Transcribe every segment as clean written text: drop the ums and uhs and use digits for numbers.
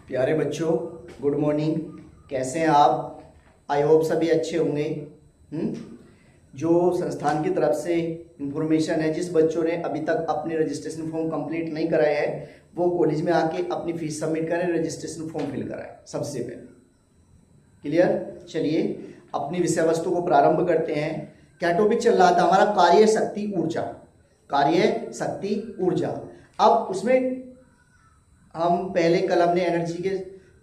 प्यारे बच्चों, good morning. कैसे हैं आप? आई होप सभी अच्छे होंगे। जो संस्थान की तरफ से इंफॉर्मेशन है, जिस बच्चों ने अभी तक अपने रजिस्ट्रेशन फॉर्म कंप्लीट नहीं कराया है वो कॉलेज में आके अपनी फीस सबमिट करें, रजिस्ट्रेशन फॉर्म फिल कराएं सबसे पहले। क्लियर? चलिए अपनी विषय वस्तु को प्रारंभ करते हैं। क्या टॉपिक चल रहा था हमारा? कार्य शक्ति ऊर्जा। कार्य शक्ति ऊर्जा। अब उसमें हम पहले कल हमने एनर्जी के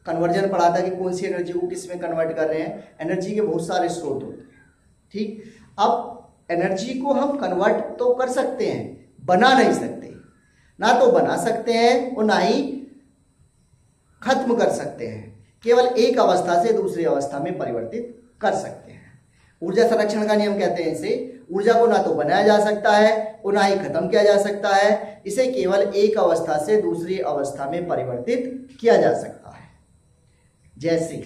कन्वर्जन पढ़ा था कि कौन सी एनर्जी को किस में कन्वर्ट कर रहे हैं। एनर्जी के बहुत सारे स्रोत होते हैं, ठीक। अब एनर्जी को हम कन्वर्ट तो कर सकते हैं, बना नहीं सकते। ना तो बना सकते हैं और ना ही खत्म कर सकते हैं। केवल एक अवस्था से दूसरी अवस्था में परिवर्तित कर सकते हैं। ऊर्जा संरक्षण का नियम कहते हैं इसे। ऊर्जा को ना तो बनाया जा सकता है और ना ही खत्म किया जा सकता है। इसे केवल एक अवस्था से दूसरी अवस्था में परिवर्तित किया जा सकता है। जैसे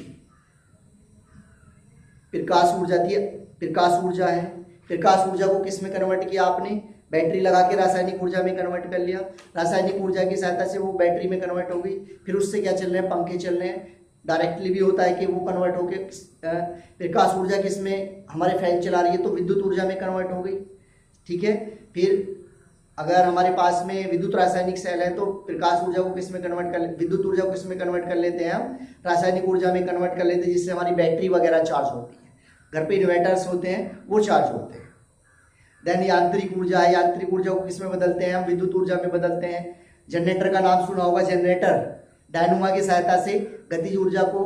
प्रकाश ऊर्जा थी, प्रकाश ऊर्जा है। प्रकाश ऊर्जा को किस में कन्वर्ट किया आपने? बैटरी लगा के रासायनिक ऊर्जा में कन्वर्ट कर लिया। रासायनिक ऊर्जा की सहायता से वो बैटरी में कन्वर्ट हो गई। फिर उससे क्या चल रहे हैं? पंखे चल रहे हैं। डायरेक्टली भी होता है कि वो कन्वर्ट होके प्रकाश ऊर्जा किसमें? हमारे फैन चला रही है तो विद्युत ऊर्जा में कन्वर्ट हो गई, ठीक है। फिर अगर हमारे पास में विद्युत रासायनिक सेल है तो प्रकाश ऊर्जा को किसमें कन्वर्ट कर, विद्युत ऊर्जा को किसमें कन्वर्ट कर लेते हैं? हम रासायनिक ऊर्जा में कन्वर्ट कर लेते हैं, जिससे हमारी बैटरी वगैरह चार्ज होती है। घर पे इन्वर्टर्स होते हैं वो चार्ज होते हैं। देन यांत्रिक ऊर्जा है। यांत्रिक ऊर्जा को किसमें बदलते हैं? हम विद्युत ऊर्जा में बदलते हैं। जनरेटर का नाम सुना होगा, जनरेटर। डायनोमा की सहायता से गतिज ऊर्जा को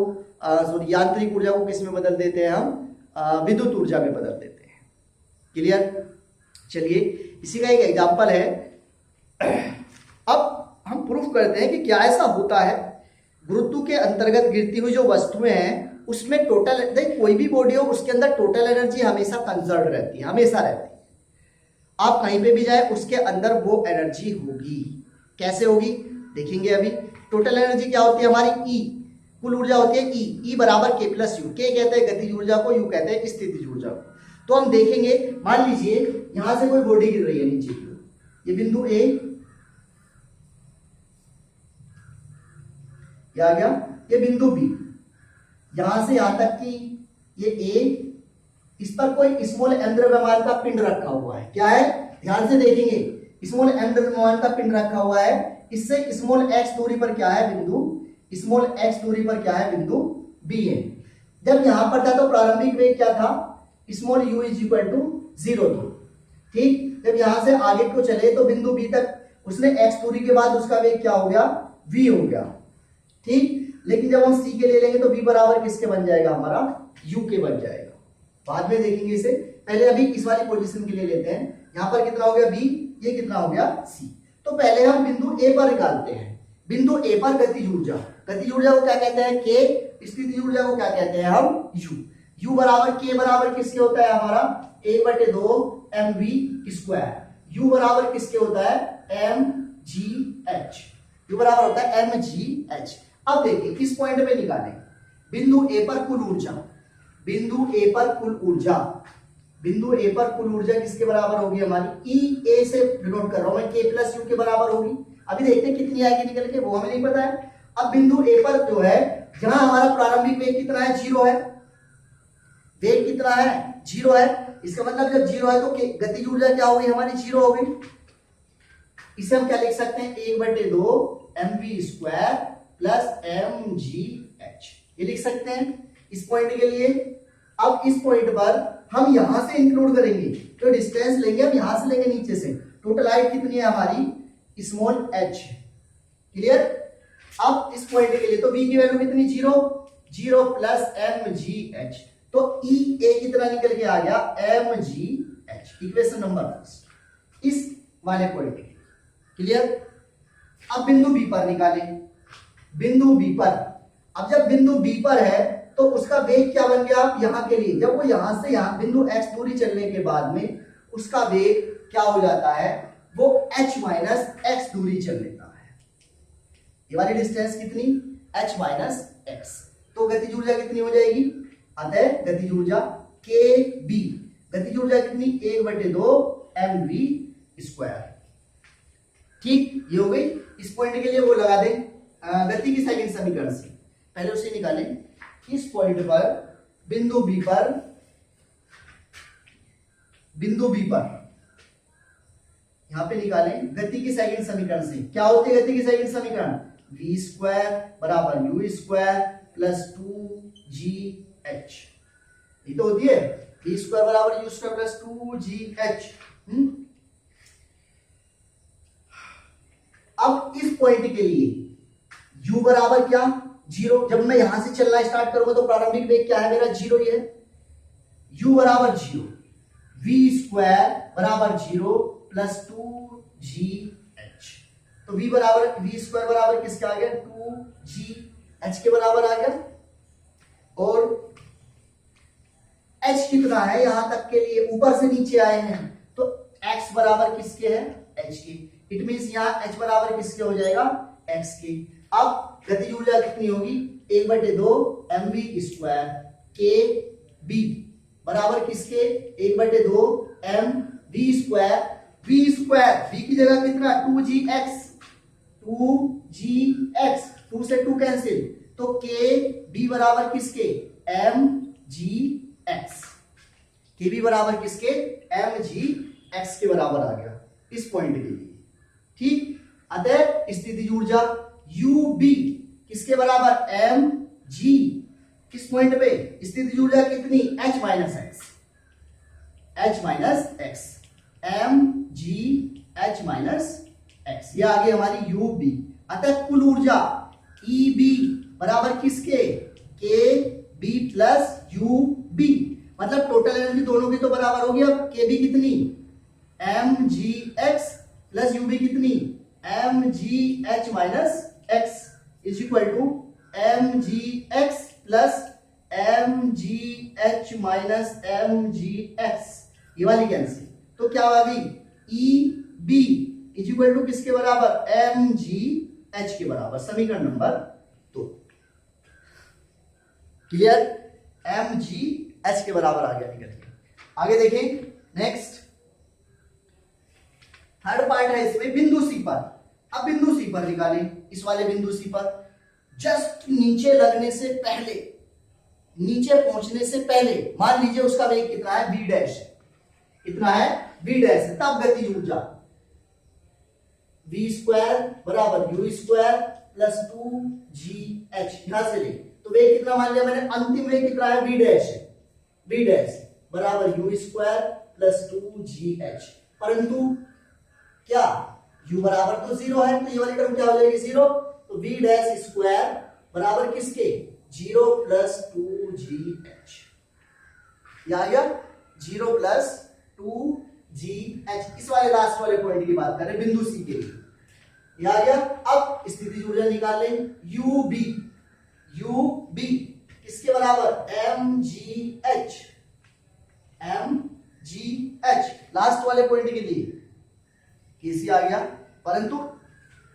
यांत्रिक ऊर्जा को किसमें बदल देते हैं? हम विद्युत ऊर्जा में बदल देते हैं। क्लियर? चलिए इसी का एक एग्जांपल है। अब हम प्रूफ करते हैं कि क्या ऐसा होता है। गुरुत्व के अंतर्गत गिरती हुई जो वस्तुएं हैं उसमें टोटल, देखिए कोई भी बॉडी हो उसके अंदर टोटल एनर्जी हमेशा कंजर्व रहती है, हमेशा रहती है। आप कहीं पे भी जाए उसके अंदर वो एनर्जी होगी। कैसे होगी देखेंगे अभी। टोटल एनर्जी क्या होती है हमारी? ई। कुल ऊर्जा होती है ई बराबर के प्लस यू। के कहते हैं गतिज ऊर्जा को, यू कहते हैं स्थितिज ऊर्जा को। तो हम देखेंगे, मान लीजिए यहां से कोई बॉडी गिर रही है नीचे की ओर। ये बिंदु ए, क्या आ गया? ये बिंदु बी। यहां से यहां तक की ये ए, इस पर कोई स्मॉल एम द्रव्यमान का पिंड रखा हुआ है। क्या है? ध्यान से देखेंगे, स्मॉल एम द्रव्यमान का पिंड रखा हुआ है। इससे स्मॉल एक्स दूरी पर क्या है? बिंदु स्मॉल एक्स दूरी पर क्या है? बिंदु बी है। जब यहां पर था तो प्रारंभिक वेग क्या था? Small u is equal to 0 था, ठीक। जब यहां से आगे को चले तो बिंदु बी तक उसने एक्स दूरी के बाद उसका वेग क्या हो गया? v हो गया, ठीक। लेकिन जब हम c के ले लेंगे तो v बराबर किसके बन जाएगा? हमारा u के बन जाएगा। बाद में देखेंगे इसे, पहले अभी इस वाली पोजीशन के लिए लेते हैं। यहां पर कितना हो गया? b, ये कितना हो गया? c। तो पहले हम बिंदु a पर निकालते हैं। बिंदु a पर गतिज ऊर्जा, गतिज ऊर्जा को क्या कहते हैं? k। स्थितिज ऊर्जा को क्या कहते हैं हम? u। u बराबर k बराबर किसके होता है? हमारा 1/2 mv²। u बराबर किसके होता है? mgh। u बराबर होता है mgh। अब देखिए किस पॉइंट पे निकालें? बिंदु a पर कुल ऊर्जा, बिंदु a पर कुल ऊर्जा, बिंदु a पर कुल ऊर्जा किसके बराबर होगी? हमारी ई ए से डिनोट कर रहा हूं मैं, k प्लस यू के बराबर होगी। अभी देखते हैं कितनी आएगी निकल के, वो हमें नहीं पता है। अब बिंदु a पर जो है, जहां हमारा प्रारंभिक वेग कितना है? 0 है। वेग कितना है? 0 है। इसका मतलब जब 0 है तो गतिज ऊर्जा क्या होगी? हमारी 0 होगी। इसे हम क्या लिख सकते हैं? 1/2 mv² प्लस mgh, ये लिख सकते हैं इस पॉइंट के लिए। अब इस पॉइंट पर हम यहां से इंक्लूड करेंगे, तो डिस्टेंस लेंगे हम यहां से लेंगे नीचे से। टोटल हाइट कितनी है हमारी? Small h। क्लियर? अब इस पॉइंट के लिए तो v की वैल्यू कितनी? 0 प्लस mgh। तो ई ए कितना निकल के आ गया? mgh। इक्वेशन नंबर 1 इस वाले पॉइंट के लिए। क्लियर? अब बिंदु बी पर निकालें। बिंदु बी पर, अब जब बिंदु बी पर है तो उसका वेग क्या बन गया? यहां के लिए जब वो यहां से यहां बिंदु x दूरी चलने के बाद में उसका वेग क्या हो जाता है? वो h माइनस x दूरी चल लेता है। ये वाली डिस्टेंस कितनी? h minus x। तो गतिज ऊर्जा कितनी हो जाएगी? अतः गतिज ऊर्जा kb, गतिज ऊर्जा कितनी? 1/2 mv², ठीक। ये हो गई। इस पॉइंट के लिए वो लगा दें गति की सेकंड समीकरण से पहले उसे निकालें। इस पॉइंट पर बिंदु बी पर यहां पे निकालें गति की सेकंड समीकरण से। क्या होती है गति की सेकंड समीकरण? v स्क्वायर बराबर u स्क्वायर प्लस 2gh, ये तो होती है v स्क्वायर बराबर u स्क्वायर प्लस 2gh। अब इस पॉइंट के लिए u बराबर क्या? 0। जब मैं यहां से चलना स्टार्ट करूंगा तो प्रारंभिक वेग क्या है मेरा? 0 ही है। u बराबर 0, v स्क्वायर बराबर 0 प्लस 2gh। तो v स्क्वायर बराबर किसके आ गया? 2gh के बराबर आ गया। और h कितना है यहां तक के लिए? ऊपर से नीचे आए हैं तो x बराबर किसके है? h के। इट मींस यहां h बराबर किसके हो जाएगा? x के। अब गतिज ऊर्जा कितनी होगी? 1/2 mv स्क्वायर के बी बराबर किसके? 1/2 mv square. v square v की जगह कितना? 2gx, 2 से 2 कैंसिल, तो k b बराबर किसके? mgx। के बी बराबर किसके? mgx के बराबर आ गया इस पॉइंट के लिए। ठीक, अतः स्थितिज ऊर्जा ub किसके बराबर? mg। किस पॉइंट पे? स्थितिज ऊर्जा कितनी? h minus x, mg h minus x, ये आ गई हमारी ub। अतः कुल ऊर्जा eb बराबर किसके? kb प्लस ub, मतलब टोटल एनर्जी दोनों की तो बराबर होगी। अब kb कितनी? mgx प्लस ub कितनी? mgh minus x is equal to mgx plus mgh minus mgx, ये वाली कैंसिल, तो क्या आ गई? eb इज इक्वल टू किसके बराबर? mgh के बराबर। समीकरण नंबर 2 क्लियर? mgh के बराबर आ गया निकल के। आगे देखें नेक्स्ट थर्ड पार्ट है इसमें बिंदु सी पर। अब बिंदु सी पर निकालें। इस वाले बिंदु सी पर जस्ट नीचे लगने से पहले, नीचे पहुंचने से पहले मान लीजिए उसका वेग कितना है? v dash. कितना है? v dash. तब गतिज ऊर्जा v स्क्वायर बराबर u स्क्वायर प्लस 2gh, यहां से ले तो वेग कितना मान लिया मैंने? अंतिम वेग कितना है? v डैश है। v डैश बराबर u स्क्वायर प्लस 2gh, परंतु क्या u बराबर तो 0 है, तो ये वाली टर्म क्या हो जाएगी? 0। तो v डैश स्क्वायर बराबर किसके? 0 प्लस 2gh, ये आ गया 0 प्लस 2gh। इस वाले लास्ट वाले पॉइंट की बात करें बिंदु सी के लिए, ये आ गया। अब स्थितिज ऊर्जा निकाल लें। ub किसके बराबर? mgh, लास्ट वाले पॉइंट के लिए केसी आ गया। परंतु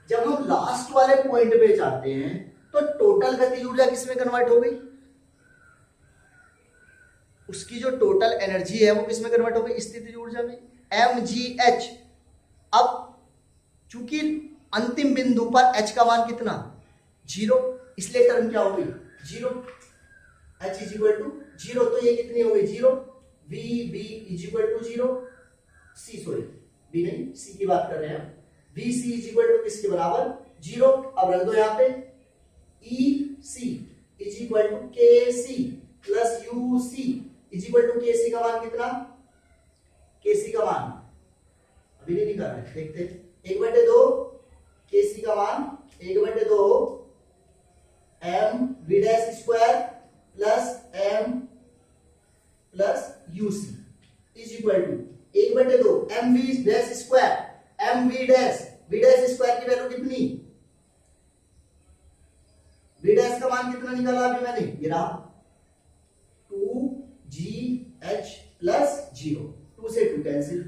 जब हम लास्ट वाले पॉइंट पे जाते हैं तो टोटल गतिज ऊर्जा किसमें कन्वर्ट हो गई? उसकी जो टोटल एनर्जी है वो किसमें कन्वर्ट हो गई? स्थितिज ऊर्जा में, mgh। अब चूंकि अंतिम बिंदु पर h का मान कितना? 0, इसलिए टर्म क्या हो गई? 0। h इज इक्वल टू 0, तो ये कितनी हो गई? 0। v is equal to 0, c sorry b नहीं c की बात कर रहे हैं। vc इज इक्वल टू किसके बराबर? 0। अब रख दो यहाँ पे ec is equal to kc plus uc is equal to kc का मान कितना? kc का मान अभी नहीं निकाल रहे, देखते। 1/2 kc का मान 1/2 mv dash square plus m plus uc is equal to 1/2 mv dash square, mv dash v dash square की वैल्यू कितनी? v डैश का मान कितना निकाला अभी मैंने? ये रहा 2gh प्लस 0, 2 से 2 कैंसिल,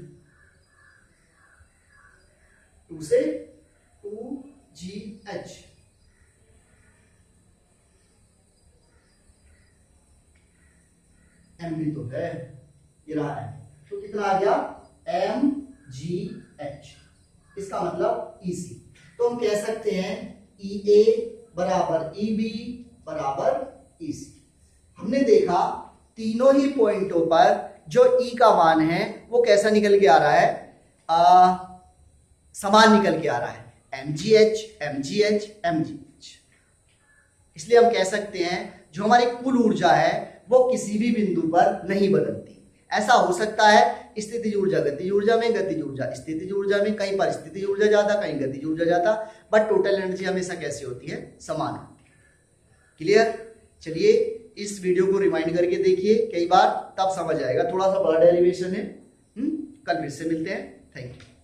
2 से 2gh। mv तो है, ये रहा है, तो कितना आ गया? mgh, इसका मतलब EC। तो हम कह सकते हैं ई ए बराबर ई बी बराबर ई सी। हमने देखा तीनों ही पॉइंटों पर जो ई का मान है वो कैसा निकल के आ रहा है, समान निकल के आ रहा है, mgh mgh mgh। इसलिए हम कह सकते हैं जो हमारी कुल ऊर्जा है वो किसी भी बिंदु पर नहीं बदलती। ऐसा हो सकता है स्थितिज ऊर्जा गतिज ऊर्जा में, गतिज ऊर्जा स्थितिज ऊर्जा में, कहीं पर स्थितिज ऊर्जा ज्यादा कहीं गतिज ऊर्जा ज्यादा, बट टोटल एनर्जी हमेशा कैसी होती है, समान होती है। क्लियर? चलिए इस वीडियो को रिमाइंड करके देखिए कई बार, तब समझ आएगा। थोड़ा सा बड़ा डेरिवेशन है। कल फिर से मिलते हैं। Thank you.